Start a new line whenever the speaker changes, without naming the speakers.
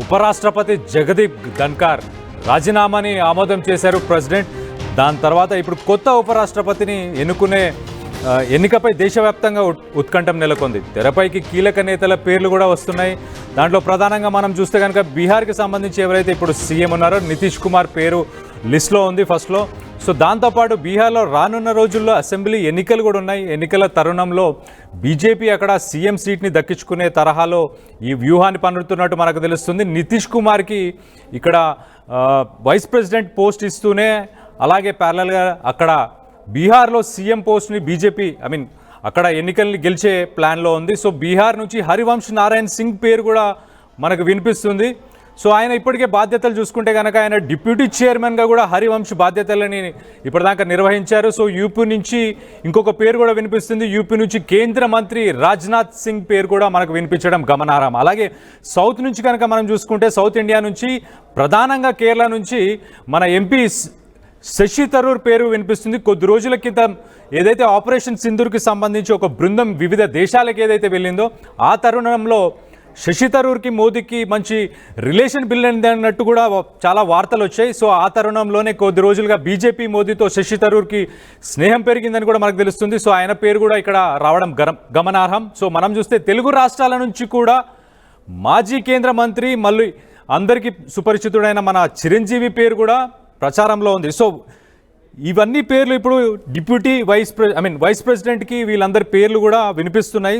ఉపరాష్ట్రపతి జగదీప్ ధన్కర్ రాజీనామాని ఆమోదం చేశారు ప్రెసిడెంట్. దాని తర్వాత ఇప్పుడు కొత్త ఉపరాష్ట్రపతిని ఎన్నుకునే ఎన్నికపై దేశవ్యాప్తంగా ఉత్కంఠం నెలకొంది. తెరపైకి కీలక నేతల పేర్లు కూడా వస్తున్నాయి. దాంట్లో ప్రధానంగా మనం చూస్తే కనుక బీహార్కి సంబంధించి ఎవరైతే ఇప్పుడు సీఎం ఉన్నారో నితీష్ కుమార్ పేరు లిస్ట్లో ఉంది ఫస్ట్లో. సో దాంతోపాటు బీహార్లో రానున్న రోజుల్లో అసెంబ్లీ ఎన్నికలు కూడా ఉన్నాయి. ఎన్నికల తరుణంలో బీజేపీ అక్కడ సీఎం సీట్ని దక్కించుకునే తరహాలో ఈ వ్యూహాన్ని పన్నుతున్నట్టు మనకు తెలుస్తుంది. నితీష్ కుమార్కి ఇక్కడ వైస్ ప్రెసిడెంట్ పోస్ట్ ఇస్తూనే అలాగే ప్యారలల్గా అక్కడ బీహార్లో సీఎం పోస్ట్ని బీజేపీ అక్కడ ఎన్నికల్ని గెలిచే ప్లాన్లో ఉంది. సో బీహార్ నుంచి హరివంశ్ నారాయణ్ సింగ్ పేరు కూడా మనకు వినిపిస్తుంది. సో ఆయన ఇప్పటికే బాధ్యతలు చూసుకుంటే కనుక ఆయన డిప్యూటీ చైర్మన్గా కూడా హరివంశ్ బాధ్యతలని ఇప్పటిదాకా నిర్వహించారు. సో యూపీ నుంచి ఇంకొక పేరు కూడా వినిపిస్తుంది. యూపీ నుంచి కేంద్ర మంత్రి రాజ్నాథ్ సింగ్ పేరు కూడా మనకు వినిపించడం గమనార్హం. అలాగే సౌత్ నుంచి కనుక మనం చూసుకుంటే సౌత్ ఇండియా నుంచి ప్రధానంగా కేరళ నుంచి మన ఎంపీ శశి థరూర్ పేరు వినిపిస్తుంది. కొద్ది రోజుల క్రితం ఏదైతే ఆపరేషన్ సింధూర్కి సంబంధించి ఒక బృందం వివిధ దేశాలకు ఏదైతే వెళ్ళిందో ఆ తరుణంలో శశి థరూర్కి మోదీకి మంచి రిలేషన్ బిల్డ్ అన్నట్టు కూడా చాలా వార్తలు వచ్చాయి. సో ఆ తరుణంలోనే కొద్ది రోజులుగా బీజేపీ మోదీతో శశి థరూర్కి స్నేహం పెరిగిందని కూడా మనకు తెలుస్తుంది. సో ఆయన పేరు కూడా ఇక్కడ రావడం గమనార్హం. సో మనం చూస్తే తెలుగు రాష్ట్రాల నుంచి కూడా మాజీ కేంద్ర మంత్రి మళ్ళీ అందరికీ సుపరిచితుడైన మన చిరంజీవి పేరు కూడా ప్రచారంలో ఉంది. సో ఇవన్నీ పేర్లు ఇప్పుడు డిప్యూటీ వైస్ ప్రెసిడెంట్కి వీళ్ళందరి పేర్లు కూడా వినిపిస్తున్నాయి.